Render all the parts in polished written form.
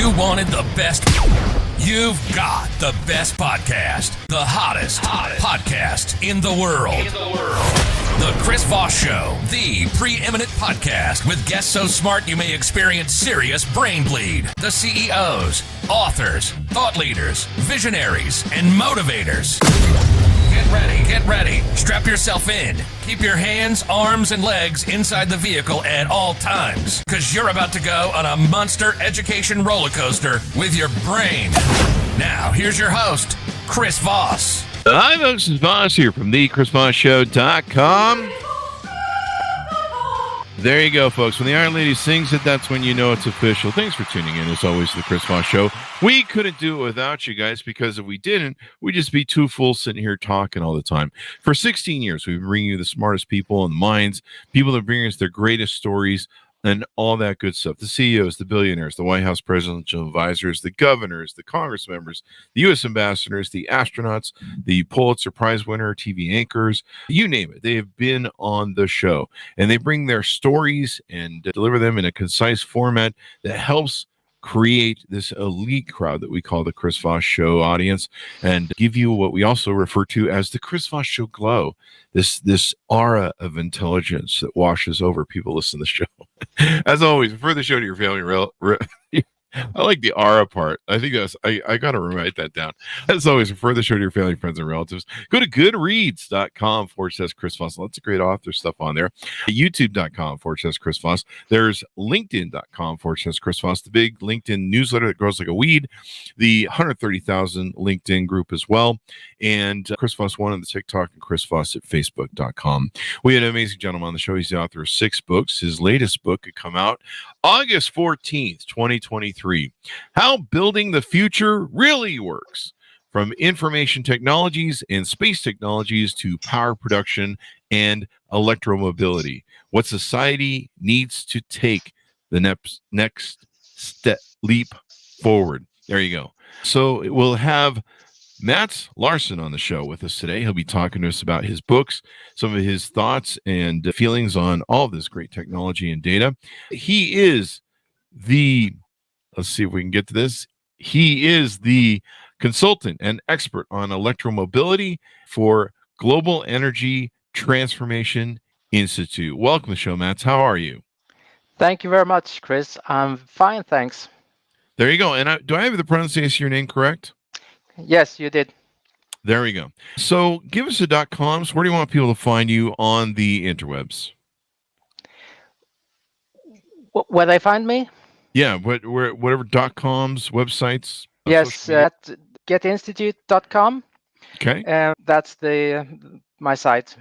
You wanted the best. You've got the best podcast. The hottest podcast in the world. The Chris Voss Show, the preeminent podcast with guests so smart you may experience serious brain bleed. The CEOs, authors, thought leaders, visionaries, and motivators. Get ready. Strap yourself in. Keep your hands, arms, and legs inside the vehicle at all times, because you're about to go on a monster education roller coaster with your brain. Now, here's your host, Chris Voss. Hi, folks. It's Voss here from thechrisvossshow.com. There you go, folks. When the Iron Lady sings it, that's when you know it's official. Thanks for tuning in, as always, to the Chris Voss Show. We couldn't do it without you guys, because if we didn't, we'd just be two fools sitting here talking all the time. For 16 years, we've been bringing you the smartest people and minds, people that bring us their greatest stories, and all that good stuff. The CEOs, the billionaires, the White House presidential advisors, the governors, the Congress members, the U.S. ambassadors, the astronauts, the Pulitzer Prize winner, TV anchors, you name it. They have been on the show, and they bring their stories and deliver them in a concise format that helps create this elite crowd that we call the Chris Voss Show audience, and give you what we also refer to as the Chris Voss Show glow, this aura of intelligence that washes over people listening to the show. As always, refer the show to your family. I like the aura part. I think I got to write that down. As always, refer the show to your family, friends, and relatives. Go to goodreads.com/Chris Voss. Lots of great author stuff on there. YouTube.com/Chris Voss. There's LinkedIn.com/Chris Voss, the big LinkedIn newsletter that grows like a weed. The 130,000 LinkedIn group as well. And Chris Voss 1 on the TikTok, and Chris Voss at Facebook.com. We had an amazing gentleman on the show. He's the author of 6 books. His latest book could come out August 14th, 2023. How Building the Future Really Works. From information technologies and space technologies to power production and electromobility. What society needs to take the next step, leap forward. There you go. So we'll have Matt Larsson on the show with us today. He'll be talking to us about his books, some of his thoughts and feelings on all of this great technology and data. He is let's see if we can get to this. He is the consultant and expert on electromobility for Global Energy Transformation Institute. Welcome to the show, Matt. How are you? Thank you very much, Chris. I'm fine, thanks. There you go. And do I have the pronunciation of your name correct? Yes, you did. There we go. So give us the .coms. Where do you want people to find you on the interwebs? Where they find me? Yeah, whatever .coms, websites. Yes, at getinstitute.com. Okay. That's my site.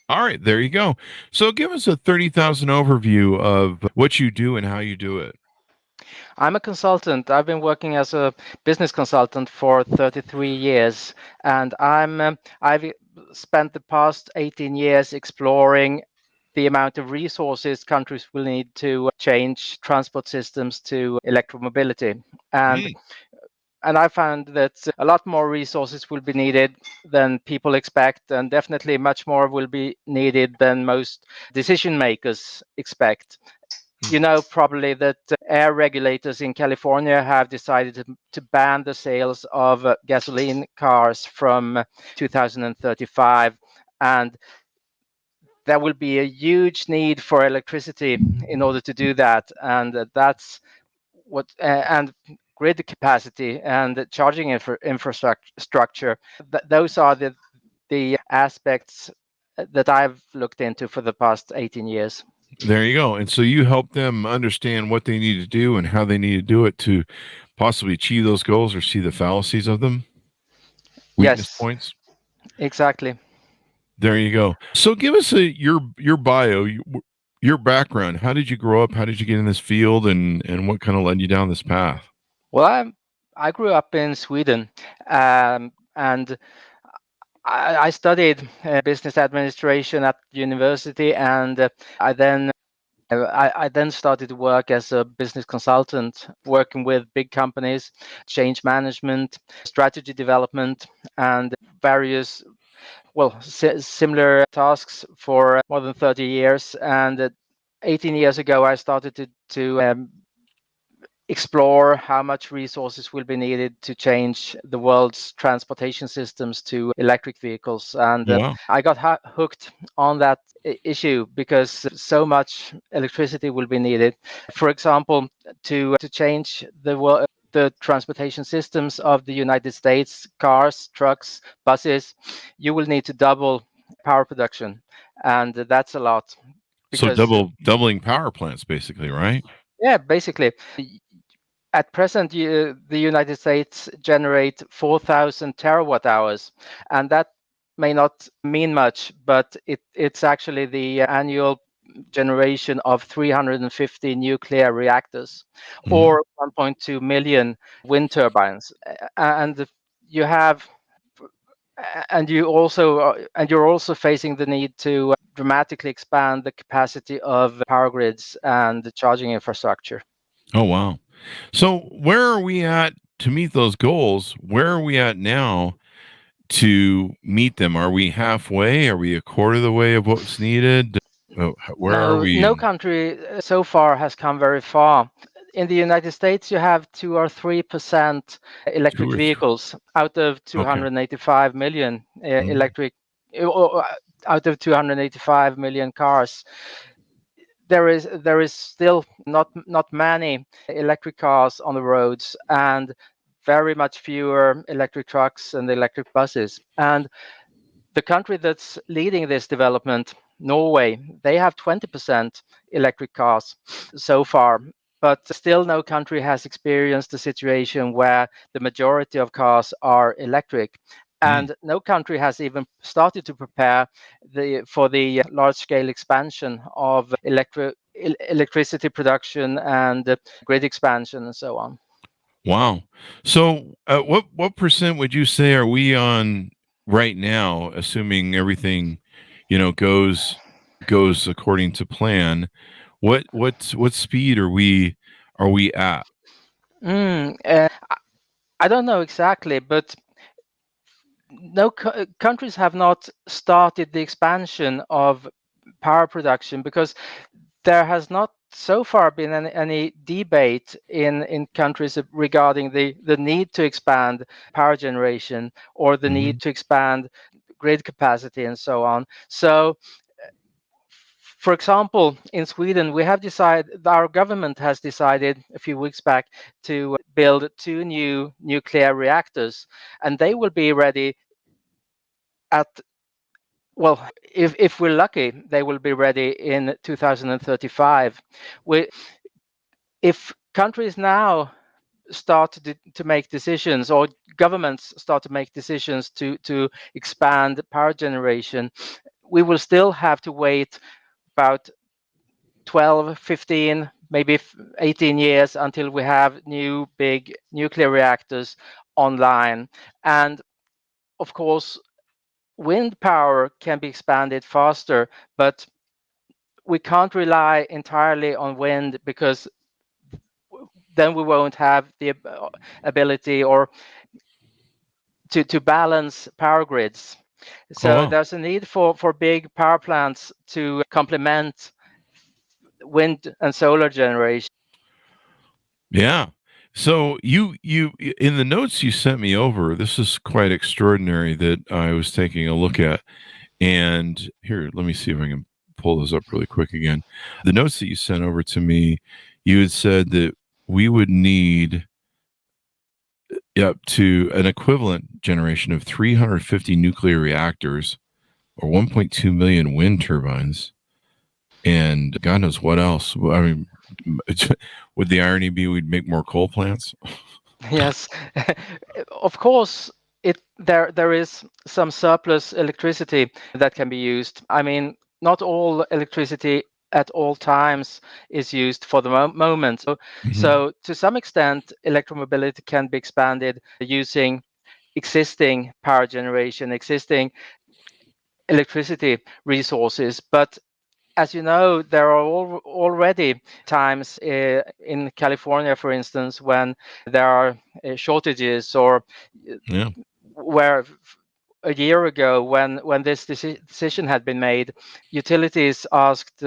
All right, there you go. So give us a 30,000 overview of what you do and how you do it. I'm a consultant. I've been working as a business consultant for 33 years, and I've spent the past 18 years exploring the amount of resources countries will need to change transport systems to electromobility. And I found that a lot more resources will be needed than people expect, and definitely much more will be needed than most decision makers expect. You know probably that air regulators in California have decided to ban the sales of gasoline cars from 2035, and there will be a huge need for electricity in order to do that, and that's what and grid capacity and charging infrastructure. Those are the aspects that I've looked into for the past 18 years. There you go. And so you help them understand what they need to do and how they need to do it to possibly achieve those goals or see the fallacies of them? Weakness points? Exactly. There you go. So give us your bio, your background. How did you grow up? How did you get in this field? And what kind of led you down this path? Well, I grew up in Sweden, and I studied business administration at university, and I then started to work as a business consultant, working with big companies, change management, strategy development, and various similar tasks for more than 30 years. And 18 years ago, I started to explore how much resources will be needed to change the world's transportation systems to electric vehicles. And Wow. I got hooked on that issue because so much electricity will be needed. For example, to change the transportation systems of the United States, cars, trucks, buses, you will need to double power production, and that's a lot So because doubling power plants, basically, right? yeah, basically at present, the United States generate 4,000 terawatt hours, and that may not mean much, but it's actually the annual generation of 350 nuclear reactors Mhm. or 1.2 million wind turbines. And you have and you're also facing the need to dramatically expand the capacity of power grids and the charging infrastructure. Oh, wow. So where are we at to meet those goals? Where are we at now to meet them? Are we halfway? Are we a quarter of the way of what's needed? Where are No, we no in country so far has come very far. In the United States, you have 2 or 3% two electric or three? vehicles out of Okay. 285 million Mhm. out of 285 million cars. There is still not many electric cars on the roads, and very much fewer electric trucks and electric buses. And the country that's leading this development, Norway, they have 20% electric cars so far. But still, no country has experienced a situation where the majority of cars are electric. Mm. And no country has even started to prepare for the large-scale expansion of electricity production and grid expansion and so on. Wow. So, what percent would you say are we on right now, assuming everything, goes according to plan? What speed are we at? I don't know exactly, but no countries have not started the expansion of power production because there has not so far been any debate in countries regarding the need to expand power generation or the Hmm. need to expand grid capacity and so on. So for example, in Sweden, our government has decided a few weeks back to build two new nuclear reactors, and they will be ready at well, if we're lucky, they will be ready in 2035. If countries now start to make decisions, or governments start to make decisions to expand power generation, we will still have to wait about 12, 15, maybe 18 years until we have new big nuclear reactors online. And of course, wind power can be expanded faster, but we can't rely entirely on wind because then we won't have the ability or to balance power grids. Oh, So wow. there's a need for big power plants to complement wind and solar generation. Yeah. So you in the notes you sent me over, this is quite extraordinary that I was taking a look at. And here, let me see if I can pull those up really quick again. The notes that you sent over to me, you had said that we would need up to an equivalent generation of 350 nuclear reactors or 1.2 million wind turbines and God knows what else. I mean, would the irony be we'd make more coal plants? Yes, of course, there is some surplus electricity that can be used. I mean, not all electricity at all times is used for the moment. So, Hmm. so to some extent, electromobility can be expanded using existing power generation, existing electricity resources. But as you know, there are already times in California, for instance, when there are shortages or Yeah. where a year ago, when this decision had been made, utilities asked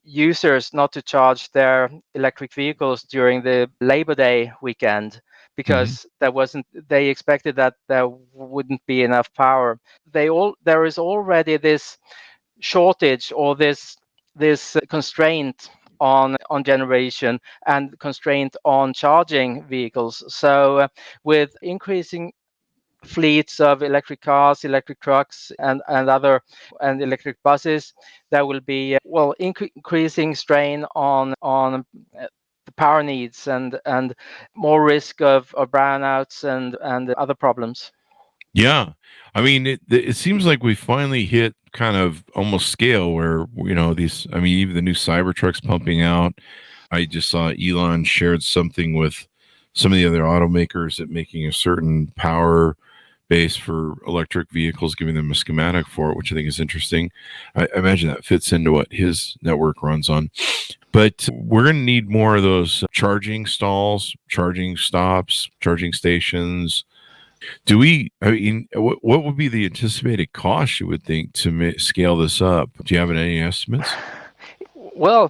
users not to charge their electric vehicles during the Labor Day weekend Mhm. because they expected that there wouldn't be enough power. There is already this shortage, or this constraint on generation and constraint on charging vehicles. So with increasing fleets of electric cars, electric trucks, and electric buses, there will be increasing strain on the power needs, and more risk of brownouts and other problems. Yeah. I mean, it seems like we finally hit kind of almost scale where, these, I mean, even the new Cybertrucks pumping out. I just saw Elon shared something with some of the other automakers that making a certain power base for electric vehicles, giving them a schematic for it, which I think is interesting. I imagine that fits into what his network runs on. But we're going to need more of those charging stalls, charging stops, charging stations. I mean, what would be the anticipated cost, you would think, to scale this up? Do you have any estimates? Well,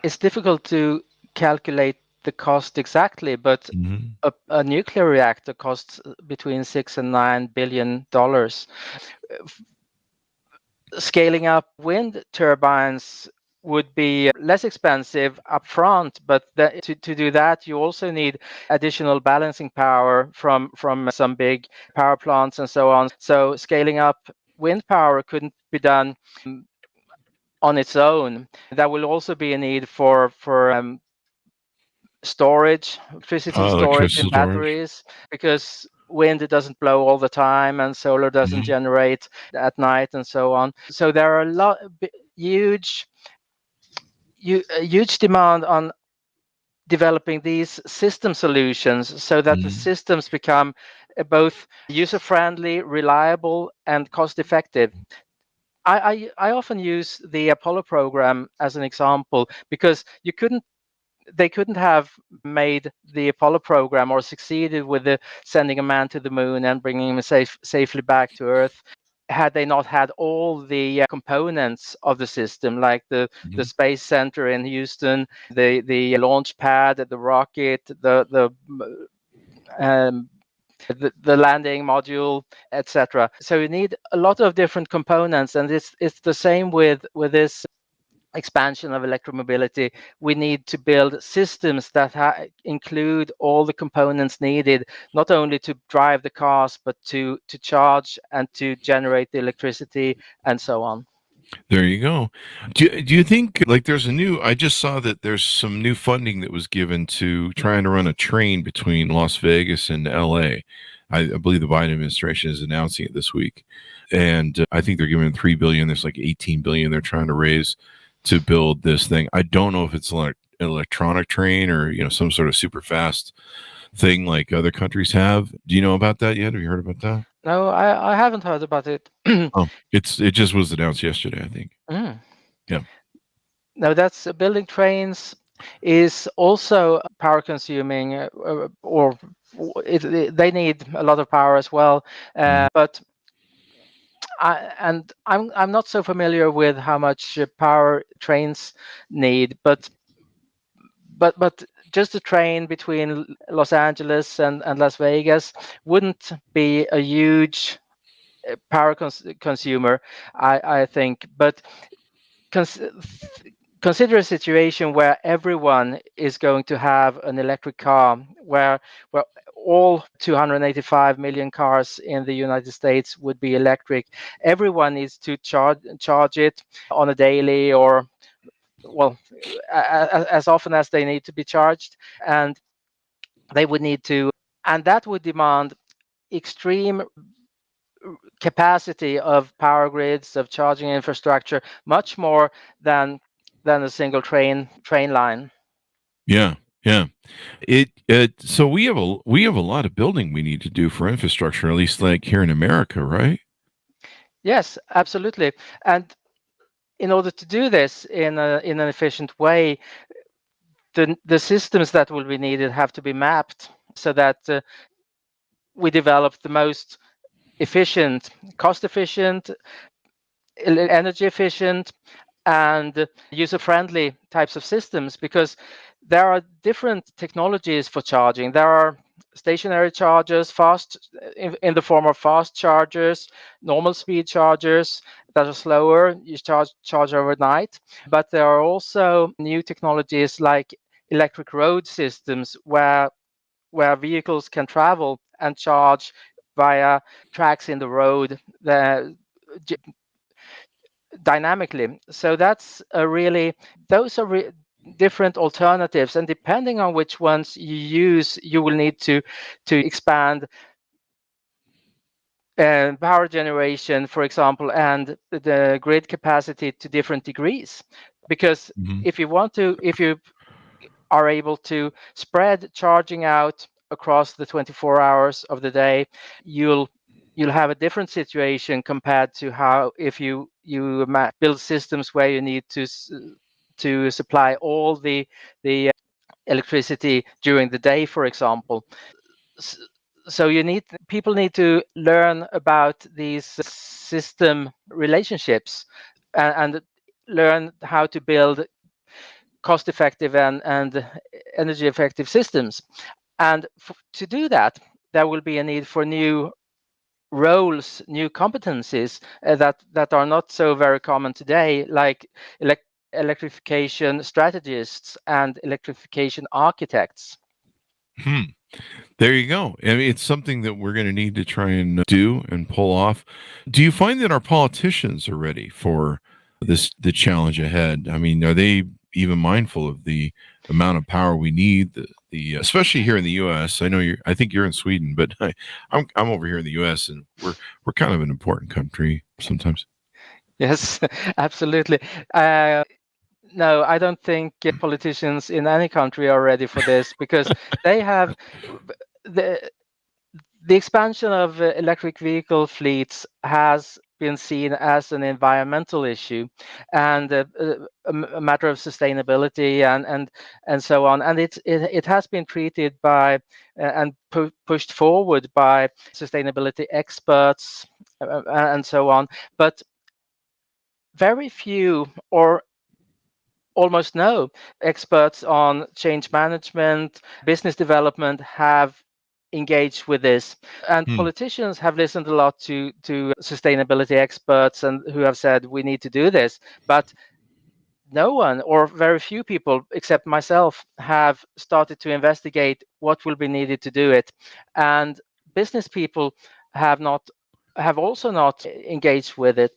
it's difficult to calculate the cost exactly, but Hmm. a nuclear reactor costs between $6 and $9 billion. Scaling up wind turbines would be less expensive upfront, but to do that, you also need additional balancing power from some big power plants and so on. So scaling up wind power couldn't be done on its own. There will also be a need for storage, electricity storage Electricity in storage. batteries, because wind doesn't blow all the time and solar doesn't Hmm. generate at night and so on. So there are huge huge demand on developing these system solutions so that the Hmm. systems become both user friendly, reliable, and cost effective. I often use the Apollo program as an example, because they couldn't have made the Apollo program or succeeded with sending a man to the moon and bringing him safely back to Earth had they not had all the components of the system, like the Hmm. space center in Houston, the launch pad, the rocket, um, the landing module, etc. So you need a lot of different components, and it's the same with this expansion of electromobility. We need to build systems that include all the components needed, not only to drive the cars, but to charge and to generate the electricity and so on. There you go. Do you think, like, I just saw that there's some new funding that was given to trying to run a train between Las Vegas and LA. I believe the Biden administration is announcing it this week. And I think they're giving 3 billion. There's like 18 billion they're trying to raise to build this thing. I don't know if it's like an electronic train or, some sort of super fast thing like other countries have. Do you know about that yet? Have you heard about that? No, I haven't heard about it. Oh, it just was announced yesterday, I think. Mm. Yeah. No, that's building trains is also power consuming, or they need a lot of power as well. Mhm. But I'm not so familiar with how much power trains need, but just a train between Los Angeles and Las Vegas wouldn't be a huge power consumer, I think. But cons- consider a situation where everyone is going to have an electric car, where all 285 million cars in the United States would be electric. Everyone needs to charge it on a daily, or well, as often as they need to be charged, and they would need to, and that would demand extreme capacity of power grids, of charging infrastructure, much more than a single train line. Yeah, yeah. So we have a lot of building we need to do for infrastructure, at least like here in America, right? Yes, absolutely. And in order to do this in an efficient way, the systems that will be needed have to be mapped so that we develop the most efficient, cost efficient, energy efficient, and user-friendly types of systems, because there are different technologies for charging. There are stationary chargers, fast in the form of fast chargers, normal speed chargers that are slower, you charge overnight. But there are also new technologies like electric road systems, where vehicles can travel and charge via tracks in the road dynamically. So that's a really, those are different alternatives, and depending on which ones you use, you will need to expand power generation, for example, and the grid capacity to different degrees. Because Mhm. if you are able to spread charging out across the 24 hours of the day, you'll have a different situation compared to how if you build systems where you need to supply all the electricity during the day, for example. So people need to learn about these system relationships, and learn how to build cost effective and energy effective systems. And to do that, there will be a need for new roles, new competencies that are not so very common today, like electrification strategists and electrification architects. Hmm. There you go. I mean, it's something that we're going to need to try and do and pull off. Do you find that our politicians are ready for the challenge ahead? I mean, are they even mindful of the amount of power we need? The especially here in the U.S. I know I think you're in Sweden, but I'm over here in the U.S. and we're kind of an important country sometimes. Yes, absolutely. No, I don't think politicians in any country are ready for this, because they have the the expansion of electric vehicle fleets has been seen as an environmental issue, and a matter of sustainability, and so on. And it has been treated by and pushed forward by sustainability experts, and so on. But very few, or almost no, experts on change management, business development have engaged with this. And Hmm. politicians have listened a lot to sustainability experts, and who have said we need to do this. But no one, or very few people except myself, have started to investigate what will be needed to do it. And business people have also not engaged with it.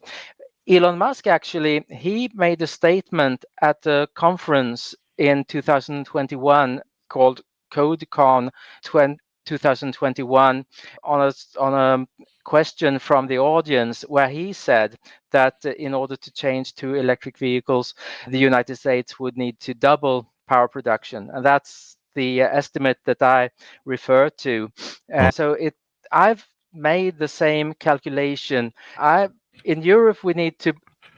Elon Musk, actually, he made a statement at a conference in 2021 called CodeCon 2021, on a question from the audience, where he said that in order to change to electric vehicles, the United States would need to double power production. And that's the estimate that I refer to. Oh, I've made the same calculation. In Europe, we need to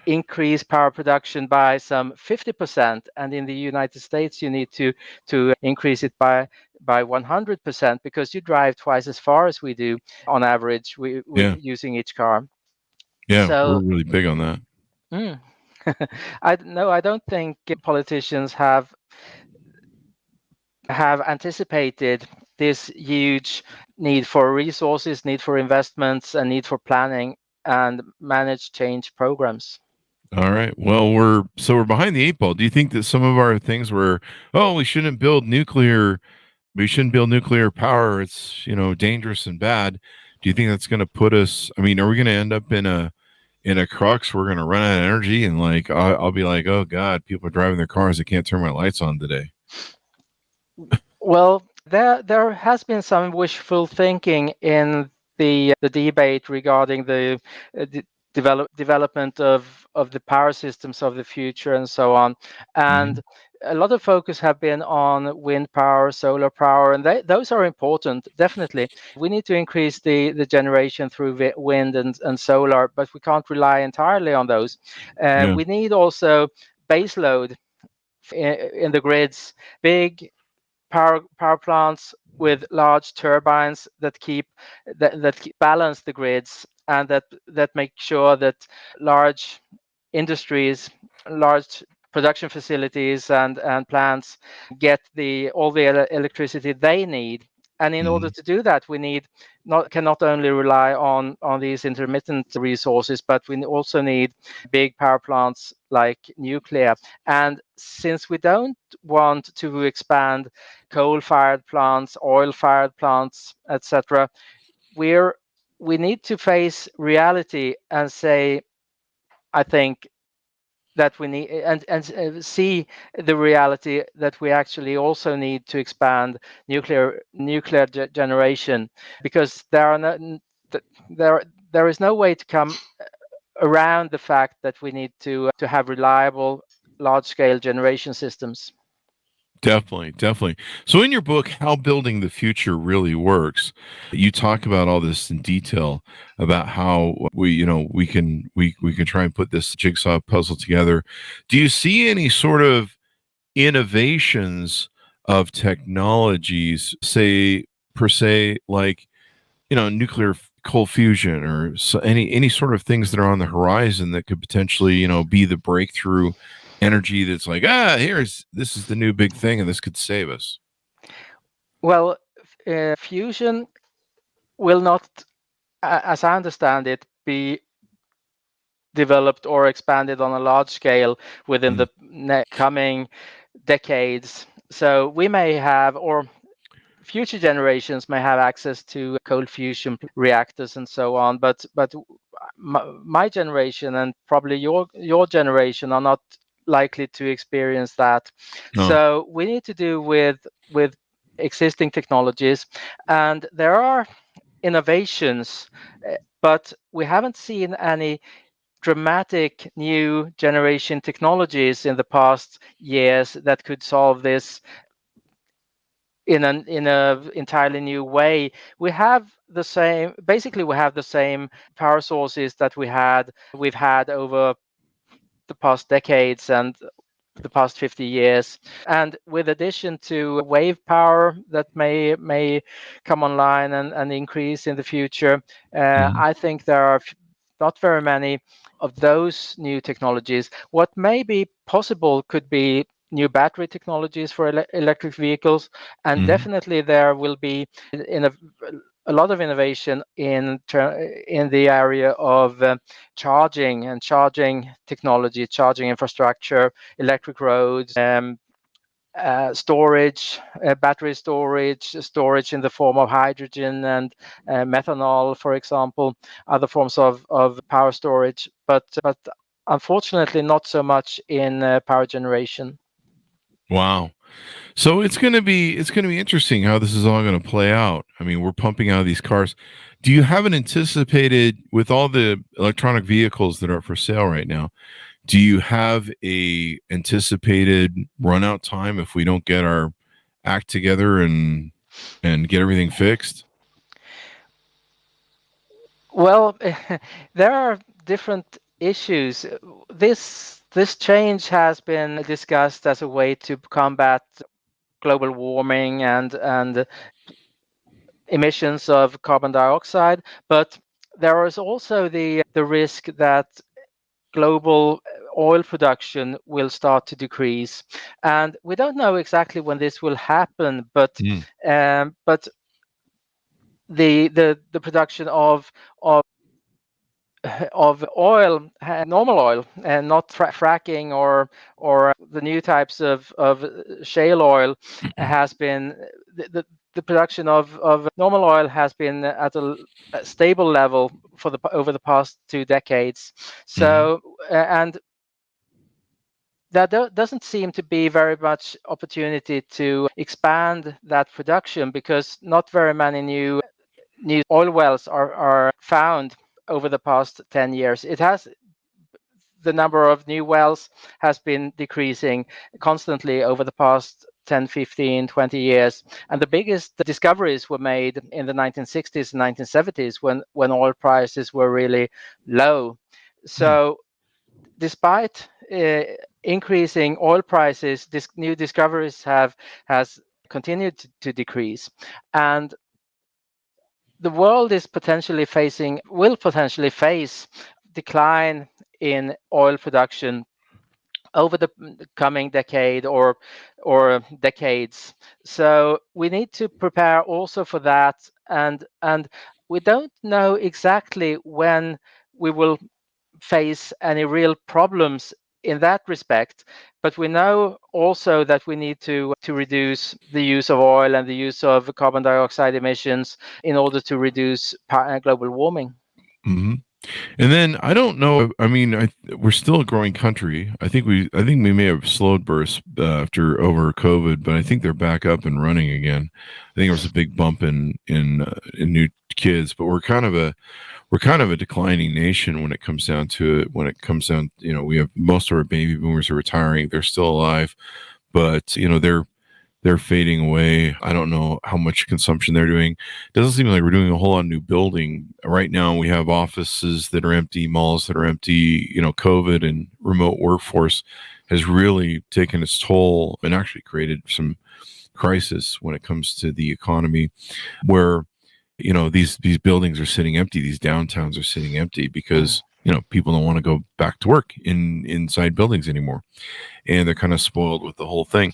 increase power production by some 50%, and in the United States, you need to increase it by 100%, because you drive twice as far as we do on average, we yeah, using each car. yeah, we're So, really big on that. mm, I don't think politicians have anticipated this huge need for resources, need for investments, and need for planning and manage change programs. All right. Well, we're behind the eight ball. Do you think that some of our things were, oh, we shouldn't build nuclear power. It's, dangerous and bad. Do you think that's going to put us, I mean, are we going to end up in a crux? We're going to run out of energy and like, I'll be like, oh God, people are driving their cars. I can't turn my lights on today. Well, there has been some wishful thinking in the debate regarding the development of the power systems of the future, and so on. Mhm. And a lot of focus have been on wind power, solar power, and those are important, definitely. We need to increase the generation through wind and solar, but we can't rely entirely on those. Yeah. We need also base load in the grids, big power plants with large turbines that balance the grids, and that make sure that large industries, large production facilities and plants get all the electricity they need. And in order Mhm. to do that, we can not only rely on these intermittent resources, but we also need big power plants like nuclear. And since we don't want to expand coal-fired plants, oil-fired plants, etc., we need to face reality and say, I think, that we need and see the reality that we actually also need to expand nuclear generation, because there is no way to come around the fact that we need to have reliable large scale generation systems. Definitely, definitely. So in your book, How Building the Future Really Works, you talk about all this in detail about how we can try and put this jigsaw puzzle together. Do you see any sort of innovations of technologies, say per se, like nuclear cold fusion or any sort of things that are on the horizon that could potentially be the breakthrough energy that's like, this is the new big thing and this could save us? Well, fusion will not, as I understand it, be developed or expanded on a large scale within Mm, the coming decades. So we may have, or future generations may have, access to cold fusion reactors and so on. But my generation and probably your generation are not likely to experience that. no. So we need to do with existing technologies, and there are innovations, but we haven't seen any dramatic new generation technologies in the past years that could solve this in a entirely new way. We have the same, basically we have the same power sources that we've had over the past decades and the past 50 years. And with addition to wave power that may come online and increase in the future, Mhm. I think there are not very many of those new technologies. What may be possible could be new battery technologies for electric vehicles, and Mhm. definitely there will be in a lot of innovation in the area of charging technology, charging infrastructure, electric roads, storage, battery storage in the form of hydrogen and methanol, for example, other forms of power storage, but unfortunately not so much in power generation. Wow. So it's going to be interesting how this is all going to play out. I mean, we're pumping out these cars. Do you have an anticipated, with all the electronic vehicles that are for sale right now? Do you have a anticipated run out time if we don't get our act together and get everything fixed? Well, there are different issues. This change has been discussed as a way to combat global warming and emissions of carbon dioxide, but there is also the risk that global oil production will start to decrease, and we don't know exactly when this will happen. Mm, But the production of oil, normal oil, and not fracking or the new types of shale oil, has been the production of normal oil has been at a stable level for the over the past 2 decades. mhm. So and that doesn't seem to be very much opportunity to expand that production, because not very many new oil wells are found over the past 10 years. The number of new wells has been decreasing constantly over the past 10, 15, 20 years. And the biggest discoveries were made in the 1960s and 1970s when oil prices were really low. Hmm. So despite increasing oil prices, new discoveries has continue to decrease. And the world will potentially face decline in oil production over the coming decade or decades. So we need to prepare also for that, and we don't know exactly when we will face any real problems in that respect, but we know also that we need to reduce the use of oil and the use of carbon dioxide emissions in order to reduce global warming. Hmm. And then I don't know. I mean, we're still a growing country. I think we may have slowed bursts after over COVID, but I think they're back up and running again. I think there was a big bump in new kids, but we're kind of a declining nation when it comes down to it. When it comes down, we have most of our baby boomers are retiring. They're still alive, but they're fading away. I don't know how much consumption they're doing. It doesn't seem like we're doing a whole lot of new building. Right now, we have offices that are empty, malls that are empty. COVID and remote workforce has really taken its toll and actually created some crisis when it comes to the economy, where these buildings are sitting empty. These downtowns are sitting empty because people don't want to go back to work inside buildings anymore, and they're kind of spoiled with the whole thing.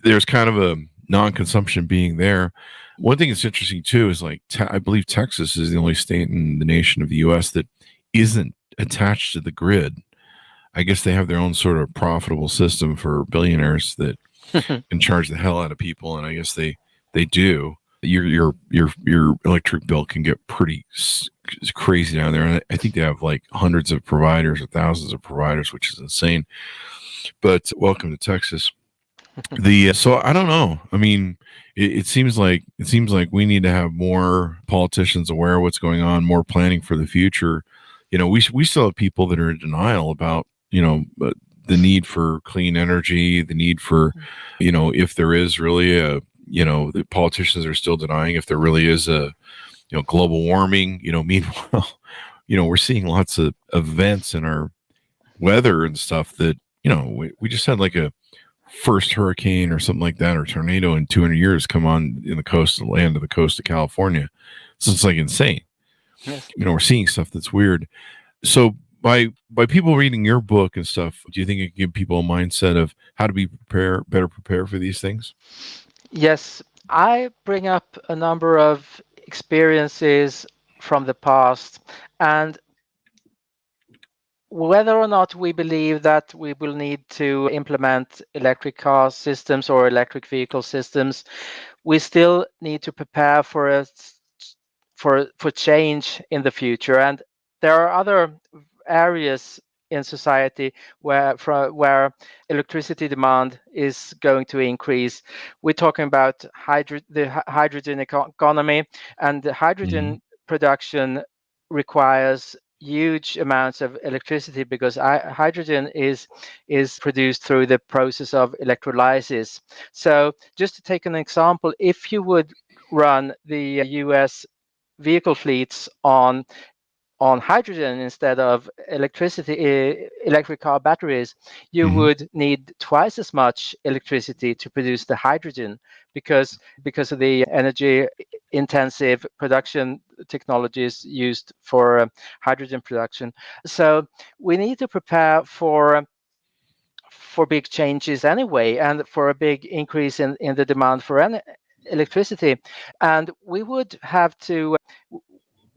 There's kind of a non-consumption being there. One thing that's interesting too is like I believe Texas is the only state in the nation of the U.S. that isn't attached to the grid. I guess they have their own sort of profitable system for billionaires that can charge the hell out of people, and I guess they do. Your electric bill can get pretty crazy down there, and I think they have like hundreds of providers or thousands of providers, which is insane. But welcome to Texas. So I don't know. I mean, it seems like we need to have more politicians aware of what's going on, more planning for the future. We still have people that are in denial about the need for clean energy, the need for if there is really the politicians are still denying if there really is a global warming. Meanwhile, we're seeing lots of events in our weather and stuff that we just had like a first hurricane or something like that, or tornado in 200 years come on in the coastal land of the coast of California. So it's like insane. Yes. We're seeing stuff that's weird. So by people reading your book and stuff, do you think it can give people a mindset of how to be better prepare for these things? Yes, I bring up a number of experiences from the past, and whether or not we believe that we will need to implement electric car systems or electric vehicle systems, we still need to prepare for change in the future. And there are other areas in society where electricity demand is going to increase. We're talking about the hydrogen economy, and the hydrogen production requires huge amounts of electricity because hydrogen is produced through the process of electrolysis. So just to take an example, if you would run the US vehicle fleets on hydrogen instead of electric car batteries, you would need twice as much electricity to produce the hydrogen because of the energy intensive production technologies used for hydrogen production. So we need to prepare for big changes anyway, and for a big increase in the demand for electricity. And we would have to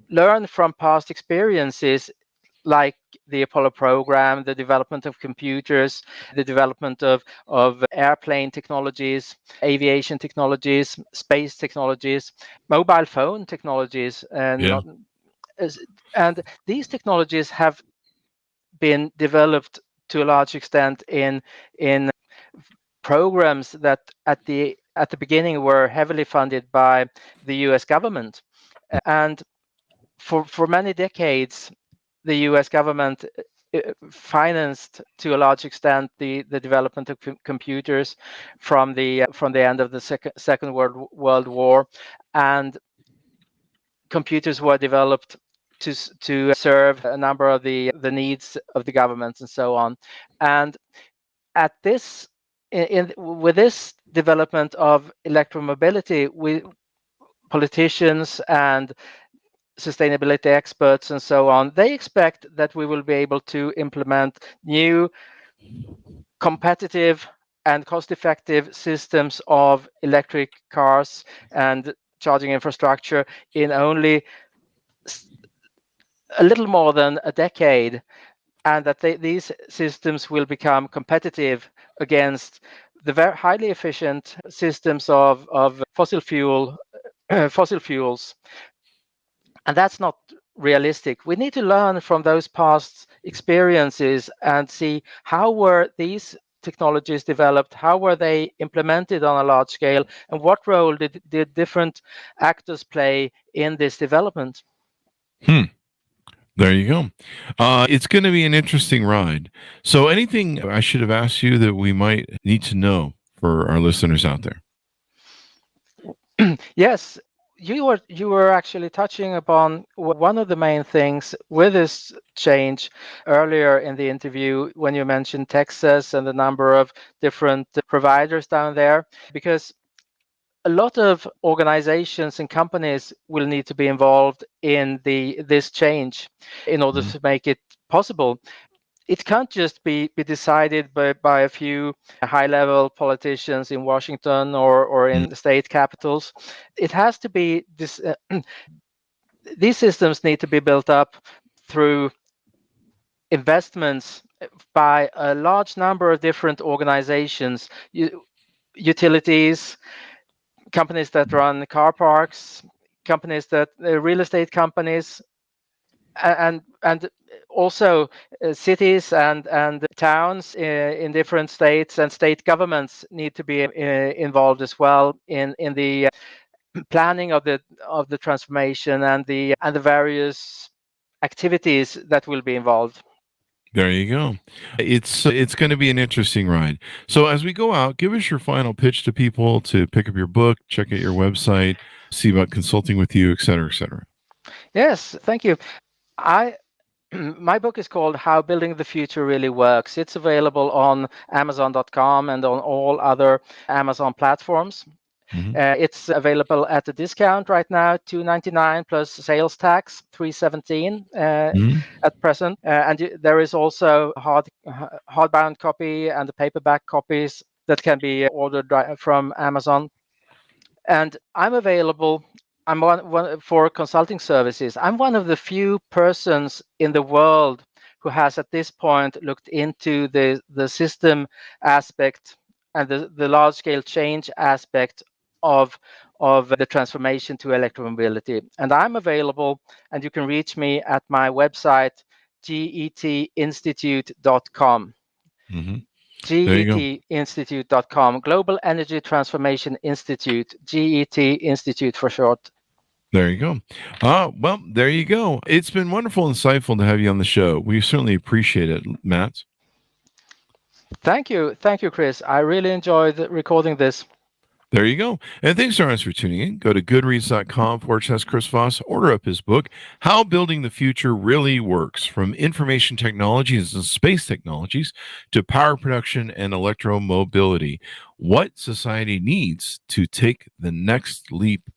learn from past experiences like the Apollo program, the development of computers, the development of airplane technologies, aviation technologies, space technologies, mobile phone technologies, Yeah. and these technologies have been developed to a large extent in programs that at the beginning were heavily funded by the US government. And for many decades, the US government financed to a large extent the development of computers from the end of the Second World War, and computers were developed to serve a number of the needs of the governments and so on. And at this with this development of electromobility, politicians and sustainability experts and so on, they expect that we will be able to implement new, competitive and cost-effective systems of electric cars and charging infrastructure in only a little more than a decade, and that these systems will become competitive against the very highly efficient systems of fossil fuels. And that's not realistic. We need to learn from those past experiences and see how were these technologies developed, how were they implemented on a large scale, and what role did different actors play in this development. There you go. It's going to be an interesting ride. So anything I should have asked you that we might need to know for our listeners out there? Yes, you were actually touching upon one of the main things with this change earlier in the interview when you mentioned Texas and the number of different providers down there, because a lot of organizations and companies will need to be involved in this change in order to make it possible. It can't just be decided by a few high-level politicians in Washington or in the state capitals. It has to be this. These systems need to be built up through investments by a large number of different organizations, utilities, companies that run car parks, companies that real estate companies, and also cities and towns in different states, and state governments need to be involved as well in the planning of the transformation and the various activities that will be involved. There you go. It's going to be an interesting ride. So as we go out, give us your final pitch to people to pick up your book, check out your website, see about consulting with you, et cetera, et cetera. Yes, thank you. My book is called How Building the Future Really Works. It's available on amzn.to and on all other Amazon platforms. It's available at a discount right now, $2.99 plus sales tax, $3.17 at present. And there is also hardbound copy and the paperback copies that can be ordered from Amazon. And I'm available. I'm one for consulting services. I'm one of the few persons in the world who has at this point looked into the system aspect and the large scale change aspect of the transformation to electromobility. And I'm available, and you can reach me at my website, getinstitute.com. getinstitute.com, Global Energy Transformation Institute, GET Institute for short. There you go. Well, there you go. It's been wonderful and insightful to have you on the show. We certainly appreciate it, Matt. Thank you, Chris. I really enjoyed recording this. There you go. And thanks to our audience for tuning in. Go to goodreads.com/Chris Voss. Order up his book, How Building the Future Really Works, from information technologies and space technologies to power production and electromobility. What society needs to take the next leap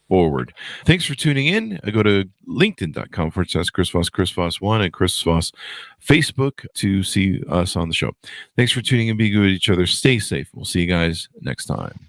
forward. Thanks for tuning in. Go to linkedin.com/Chris Voss, Chris Voss 1, and Chris Voss Facebook to see us on the show. Thanks for tuning in. Be good with each other. Stay safe. We'll see you guys next time.